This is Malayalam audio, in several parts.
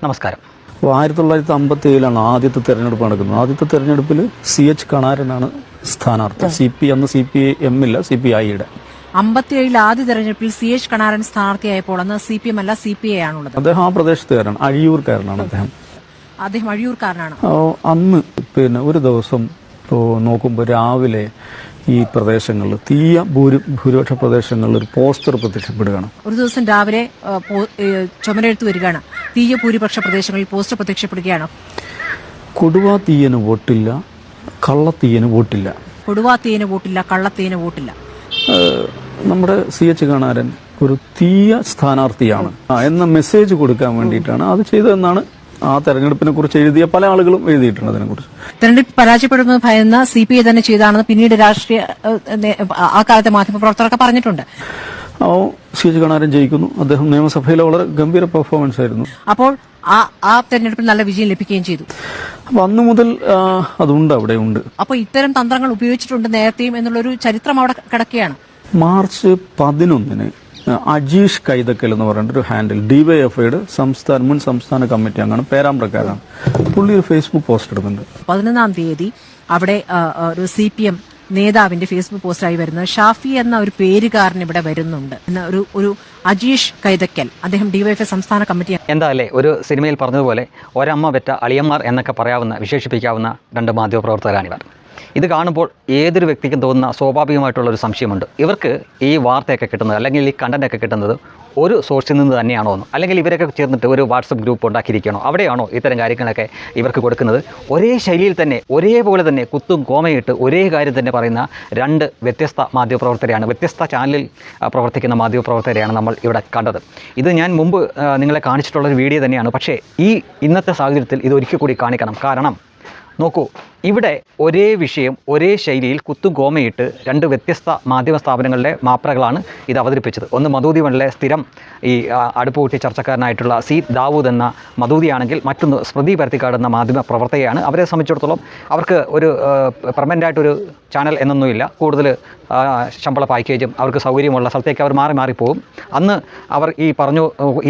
നമസ്കാരം. 1957 ആദ്യത്തെ തെരഞ്ഞെടുപ്പ് നടക്കുന്നത്. ആദ്യത്തെ തെരഞ്ഞെടുപ്പിൽ CH കണാരനാണ് സ്ഥാനാർത്ഥി. അന്ന് CPM ഇല്ല, CPI-യുടെ. 57 ആദ്യ തെരഞ്ഞെടുപ്പിൽ CH കണാരൻ സ്ഥാനാർത്ഥിയായപ്പോൾ അന്ന് CPM അല്ല CPI ആണുള്ളത്. അദ്ദേഹം ആ പ്രദേശത്തുകാരാണ്, അഴിയൂർക്കാരനാണ് അദ്ദേഹം. അഴിയൂർക്കാരനാണ്. അന്ന് ഒരു ദിവസം നോക്കുമ്പോൾ രാവിലെ ഈ പ്രദേശങ്ങളിൽ ഭൂരിപക്ഷ പ്രദേശങ്ങളിൽ ഒരു പോസ്റ്റർ പ്രത്യക്ഷപ്പെടുകയാണ്. ഒരു ദിവസം രാവിലെ ചുമരെഴുത്ത് വരികയാണ്. തീയ ഭൂരിപക്ഷ പ്രദേശങ്ങളിൽ പോസ്റ്റർ പ്രത്യക്ഷപ്പെടുകയാണ്. കൊടുവാ തീയന് വോട്ടില്ല, കള്ളത്തീയന് വോട്ടില്ല. കൊടുവാ തീയന് വോട്ടില്ല, കള്ളത്തീയന് വോട്ടില്ല. നമ്മുടെ CH കണാരൻ ഒരു തീയ സ്ഥാനാർത്ഥിയാണ് എന്ന മെസ്സേജ് കൊടുക്കാൻ വേണ്ടിയിട്ടാണ് അത് ചെയ്തതെന്നാണ് ആ തെരഞ്ഞെടുപ്പിനെ കുറിച്ച് എഴുതിയ പല ആളുകളും എഴുതിയിട്ടുണ്ട്. അതിനെക്കുറിച്ച് തെരഞ്ഞെടുപ്പ് പരാജയപ്പെടുന്നത് ഭയന്ന CPI തന്നെ ചെയ്താണെന്ന് പിന്നീട് രാഷ്ട്രീയ ആ കാലത്തെ മാധ്യമപ്രവർത്തകരൊക്കെ പറഞ്ഞിട്ടുണ്ട്. CH കണാരൻ ജയിക്കുന്നു. അദ്ദേഹം നിയമസഭയിലെ വളരെ ഗംഭീര പെർഫോമൻസ് ആയിരുന്നു. അപ്പോൾ ആ തെരഞ്ഞെടുപ്പിൽ നല്ല വിജയം ലഭിക്കുകയും ചെയ്തു. അപ്പൊ അന്നു മുതൽ അതുണ്ട്, അവിടെ ഉണ്ട്. അപ്പൊ ഇത്തരം തന്ത്രങ്ങൾ ഉപയോഗിച്ചിട്ടുണ്ട് നേരത്തെയും എന്നുള്ളൊരു ചരിത്രം അവിടെ കിടക്കുകയാണ്. മാർച്ച് 11 അജീഷ് കൈതക്കൽ എന്ന് പറഞ്ഞിട്ടൊരു ഹാൻഡിൽ DYFIയുടെ മുൻ സംസ്ഥാന കമ്മിറ്റി അംഗമാണ്, പേരാമ്പ്രക്കാരാണ്. പുള്ളി ഒരു ഫേസ്ബുക്ക് പോസ്റ്റ് ഇടുന്നുണ്ട്. 11-ാം തീയതി അവിടെ ഒരു CPM നേതാവിന്റെ ഫേസ്ബുക്ക് പോസ്റ്റായി വരുന്നത് ഷാഫി എന്ന ഒരു പേരുകാരൻ ഇവിടെ വരുന്നുണ്ട് എന്ന ഒരു അജീഷ് കൈതക്കൽ. അദ്ദേഹം DYFI സംസ്ഥാന കമ്മിറ്റി. എന്താ അല്ലേ, ഒരു സിനിമയിൽ പറഞ്ഞതുപോലെ ഒരമ്മ പെറ്റ അളിയന്മാർ എന്നൊക്കെ വിശേഷിപ്പിക്കാവുന്ന രണ്ട് മാധ്യമപ്രവർത്തകരാണിവർ. ഇത് കാണുമ്പോൾ ഏതൊരു വ്യക്തിക്കും തോന്നുന്ന സ്വാഭാവികമായിട്ടുള്ളൊരു സംശയമുണ്ട്. ഇവർക്ക് ഈ വാർത്തയൊക്കെ കിട്ടുന്നത് അല്ലെങ്കിൽ ഈ കണ്ടൻറ്റൊക്കെ കിട്ടുന്നത് ഒരു സോഴ്സിൽ നിന്ന് തന്നെയാണോ എന്ന്, അല്ലെങ്കിൽ ഇവരൊക്കെ ചേർന്നിട്ട് ഒരു വാട്സപ്പ് ഗ്രൂപ്പ് ഉണ്ടാക്കിയിരിക്കണോ, അവിടെയാണോ ഇത്തരം കാര്യങ്ങളൊക്കെ ഇവർക്ക് കൊടുക്കുന്നത്? ഒരേ ശൈലിയിൽ തന്നെ ഒരേപോലെ തന്നെ കുത്തും കോമയിട്ട് ഒരേ കാര്യം തന്നെ പറയുന്ന രണ്ട് വ്യത്യസ്ത മാധ്യമപ്രവർത്തകരെയാണ്, വ്യത്യസ്ത ചാനലിൽ പ്രവർത്തിക്കുന്ന മാധ്യമപ്രവർത്തകരെയാണ് നമ്മൾ ഇവിടെ കണ്ടത്. ഇത് ഞാൻ മുമ്പ് നിങ്ങളെ കാണിച്ചിട്ടുള്ളൊരു വീഡിയോ തന്നെയാണ്. പക്ഷേ ഇന്നത്തെ സാഹചര്യത്തിൽ ഇത് ഒരിക്കൽ കൂടി കാണിക്കണം. കാരണം നോക്കൂ, ഇവിടെ ഒരേ വിഷയം ഒരേ ശൈലിയിൽ കുത്തും കോമയിട്ട് രണ്ട് വ്യത്യസ്ത മാധ്യമ സ്ഥാപനങ്ങളുടെ മാപ്രകളാണ് ഇത് അവതരിപ്പിച്ചത്. ഒന്ന് മധൂതി മണ്ണിലെ സ്ഥിരം ഈ അടുപ്പ് കൂട്ടി ചർച്ചക്കാരനായിട്ടുള്ള C ദാവൂദ് എന്ന മധൂതിയാണെങ്കിൽ മറ്റൊന്ന് സ്മൃതി പരുത്തിക്കാട് എന്ന മാധ്യമ പ്രവർത്തകയാണ്. അവരെ സംബന്ധിച്ചിടത്തോളം അവർക്ക് ഒരു പെർമനൻ്റായിട്ടൊരു ചാനൽ എന്നൊന്നുമില്ല. കൂടുതൽ ശമ്പള പാക്കേജും അവർക്ക് സൗകര്യമുള്ള സ്ഥലത്തേക്ക് അവർ മാറിപ്പോകും. അന്ന് അവർ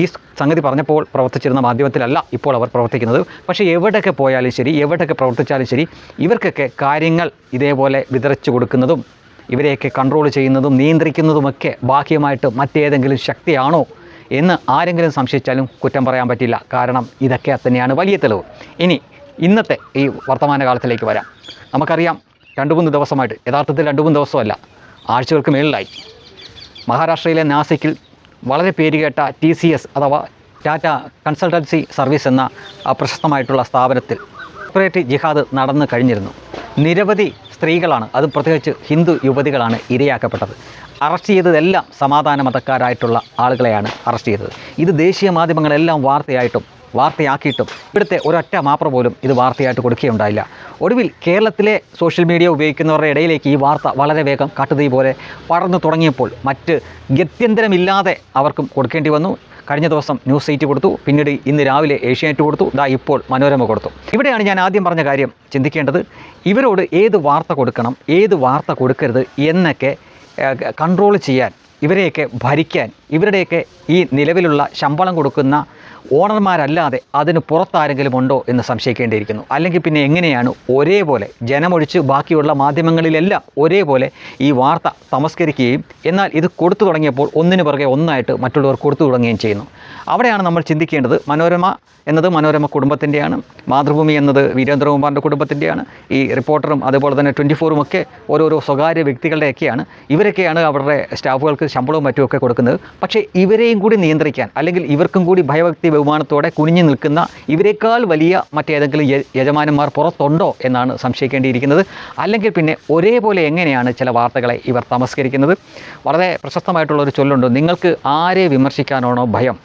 ഈ സംഗതി പറഞ്ഞപ്പോൾ പ്രവർത്തിച്ചിരുന്ന മാധ്യമത്തിലല്ല ഇപ്പോൾ അവർ പ്രവർത്തിക്കുന്നത്. പക്ഷേ എവിടെയൊക്കെ പോയാലും ശരി, എവിടെയൊക്കെ പ്രവർത്തിച്ചാലും ശരി, ഇവർക്കൊക്കെ കാര്യങ്ങൾ ഇതേപോലെ വിതറിച്ചു കൊടുക്കുന്നതും ഇവരെയൊക്കെ കൺട്രോൾ ചെയ്യുന്നതും നിയന്ത്രിക്കുന്നതുമൊക്കെ ബാഹ്യമായിട്ട് മറ്റേതെങ്കിലും ശക്തിയാണോ എന്ന് ആരെങ്കിലും സംശയിച്ചാലും കുറ്റം പറയാൻ പറ്റില്ല. കാരണം ഇതൊക്കെ തന്നെയാണ് വലിയ തെളിവ്. ഇനി ഇന്നത്തെ ഈ വർത്തമാനകാലത്തിലേക്ക് വരാം. നമുക്കറിയാം 2-3 ദിവസമായിട്ട്, യഥാർത്ഥത്തിൽ 2-3 ദിവസമല്ല, ആഴ്ചകൾക്ക് മേളിലായി മഹാരാഷ്ട്രയിലെ നാസിക്കിൽ വളരെ പേരുകേട്ട TCS അഥവാ ടാറ്റ കൺസൾട്ടൻസി സർവീസ് എന്ന പ്രശസ്തമായിട്ടുള്ള സ്ഥാപനത്തിൽ കോർപ്പറേറ്റ് ജിഹാദ് നടന്നു കഴിഞ്ഞിരുന്നു. നിരവധി സ്ത്രീകളാണ്, അത് പ്രത്യേകിച്ച് ഹിന്ദു യുവതികളാണ് ഇരയാക്കപ്പെട്ടത്. അറസ്റ്റ് ചെയ്തതെല്ലാം സമാധാന മതക്കാരായിട്ടുള്ള ആളുകളെയാണ് അറസ്റ്റ് ചെയ്തത്. ഇത് ദേശീയ മാധ്യമങ്ങളെല്ലാം വാർത്തയാക്കിയിട്ടും ഇവിടുത്തെ ഒരൊറ്റ മാപ്ര പോലും ഇത് വാർത്തയായിട്ട് കൊടുക്കുകയുണ്ടായില്ല. ഒടുവിൽ കേരളത്തിലെ സോഷ്യൽ മീഡിയ ഉപയോഗിക്കുന്നവരുടെ ഇടയിലേക്ക് ഈ വാർത്ത വളരെ വേഗം കാട്ടുതീ പോലെ പടർന്നു തുടങ്ങിയപ്പോൾ മറ്റ് ഗത്യന്തരമില്ലാതെ അവർക്കും കൊടുക്കേണ്ടി വന്നു. കഴിഞ്ഞ ദിവസം ന്യൂസ് 8 കൊടുത്തു, പിന്നീട് ഇന്ന് രാവിലെ ഏഷ്യാനെറ്റ് കൊടുത്തു, ഇപ്പോൾ മനോരമ കൊടുത്തു. ഇവിടെയാണ് ഞാൻ ആദ്യം പറഞ്ഞ കാര്യം ചിന്തിക്കേണ്ടത്. ഇവരോട് ഏത് വാർത്ത കൊടുക്കണം, ഏത് വാർത്ത കൊടുക്കരുത് എന്നൊക്കെ കൺട്രോൾ ചെയ്യാൻ, ഇവരെയൊക്കെ ഭരിക്കാൻ ഇവരുടെയൊക്കെ ഈ നിലവിലുള്ള ശമ്പളം കൊടുക്കുന്ന ഓണർമാരല്ലാതെ അതിന് പുറത്താരെങ്കിലും ഉണ്ടോ എന്ന് സംശയിക്കേണ്ടിയിരിക്കുന്നു. അല്ലെങ്കിൽ പിന്നെ എങ്ങനെയാണ് ഒരേപോലെ ജനമൊഴിച്ച് ബാക്കിയുള്ള മാധ്യമങ്ങളിലെല്ലാം ഒരേപോലെ ഈ വാർത്ത തമസ്കരിക്കുകയും എന്നാൽ ഇത് കൊടുത്തു തുടങ്ങിയപ്പോൾ ഒന്നിനു പുറകെ ഒന്നായിട്ട് മറ്റുള്ളവർ കൊടുത്തു തുടങ്ങുകയും ചെയ്യുന്നു? അവിടെയാണ് നമ്മൾ ചിന്തിക്കേണ്ടത്. മനോരമ എന്നത് മനോരമ കുടുംബത്തിൻ്റെയാണ്, മാതൃഭൂമി എന്നത് വീരേന്ദ്രകുമാറിൻ്റെ കുടുംബത്തിൻ്റെയാണ്, ഈ റിപ്പോർട്ടറും അതുപോലെ തന്നെ 24-ഉം ഒക്കെ ഓരോരോ സ്വകാര്യ വ്യക്തികളുടെയൊക്കെയാണ്. ഇവരൊക്കെയാണ് അവരുടെ സ്റ്റാഫുകൾക്ക് ശമ്പളവും മറ്റുമൊക്കെ കൊടുക്കുന്നത്. പക്ഷേ ഇവരെയും കൂടി നിയന്ത്രിക്കാൻ, അല്ലെങ്കിൽ ഇവർക്കും കൂടി ഭയഭക്തി ബഹുമാനത്തോടെ കുനിഞ്ഞു നിൽക്കുന്ന ഇവരെക്കാൾ വലിയ മറ്റേതെങ്കിലും യജമാനന്മാർ പുറത്തുണ്ടോ എന്നാണ് സംശയിക്കേണ്ടിയിരിക്കുന്നത്. അല്ലെങ്കിൽ പിന്നെ ഒരേപോലെ എങ്ങനെയാണ് ചില വാർത്തകളെ ഇവർ തമസ്കരിക്കുന്നത്? വളരെ പ്രശസ്തമായിട്ടുള്ളൊരു ചൊല്ലുണ്ട്, നിങ്ങൾക്ക് ആരെ വിമർശിക്കാനാണോ ഭയം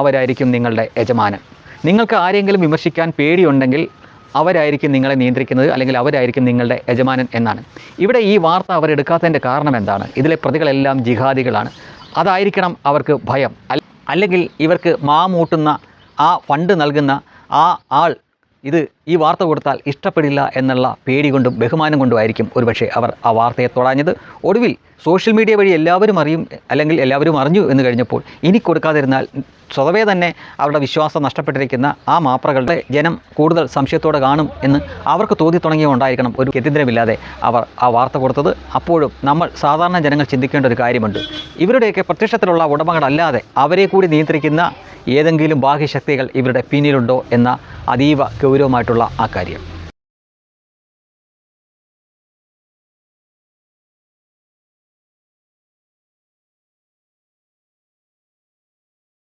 അവരായിരിക്കും നിങ്ങളുടെ യജമാനൻ. നിങ്ങൾക്ക് ആരെങ്കിലും വിമർശിക്കാൻ പേടിയുണ്ടെങ്കിൽ അവരായിരിക്കും നിങ്ങളെ നിയന്ത്രിക്കുന്നത്, അല്ലെങ്കിൽ അവരായിരിക്കും നിങ്ങളുടെ യജമാനൻ എന്നാണ്. ഇവിടെ ഈ വാർത്ത അവരെടുക്കാത്തതിൻ്റെ കാരണം എന്താണ്? ഇതിലെ പ്രതികളെല്ലാം ജിഹാദികളാണ്. അതായിരിക്കണം അവർക്ക് ഭയം. അല്ലെങ്കിൽ ഇവർക്ക് മാമൂട്ടുന്ന ആ ഫണ്ട് നൽകുന്ന ആ ആൾ ഇത് ഈ വാർത്ത കൊടുത്താൽ ഇഷ്ടപ്പെടില്ല എന്നുള്ള പേടി കൊണ്ടും ബഹുമാനം കൊണ്ടുമായിരിക്കും ഒരുപക്ഷെ അവർ ആ വാർത്തയെ തൊടാഞ്ഞത്. ഒടുവിൽ സോഷ്യൽ മീഡിയ വഴി എല്ലാവരും അറിയും, അല്ലെങ്കിൽ എല്ലാവരും അറിഞ്ഞു എന്ന് കഴിഞ്ഞപ്പോൾ ഇനി കൊടുക്കാതിരുന്നാൽ സ്വതവേ തന്നെ അവരുടെ വിശ്വാസം നഷ്ടപ്പെട്ടിരിക്കുന്ന ആ മാപ്രകളുടെ ജനം കൂടുതൽ സംശയത്തോടെ കാണും എന്ന് അവർക്ക് തോന്നി തുടങ്ങിയുണ്ടായിരിക്കണം ഒരു ഗത്യന്തരമില്ലാതെ അവർ ആ വാർത്ത കൊടുത്തത്. അപ്പോഴും നമ്മൾ സാധാരണ ജനങ്ങൾ ചിന്തിക്കേണ്ട ഒരു കാര്യമുണ്ട്. ഇവരുടെയൊക്കെ പ്രത്യക്ഷത്തിലുള്ള ഉടമകളല്ലാതെ അവരെ കൂടി നിയന്ത്രിക്കുന്ന ഏതെങ്കിലും ബാഹ്യശക്തികൾ ഇവരുടെ പിന്നിലുണ്ടോ എന്ന അതീവ ഗൗരവമായിട്ടുള്ള ആ കാര്യം.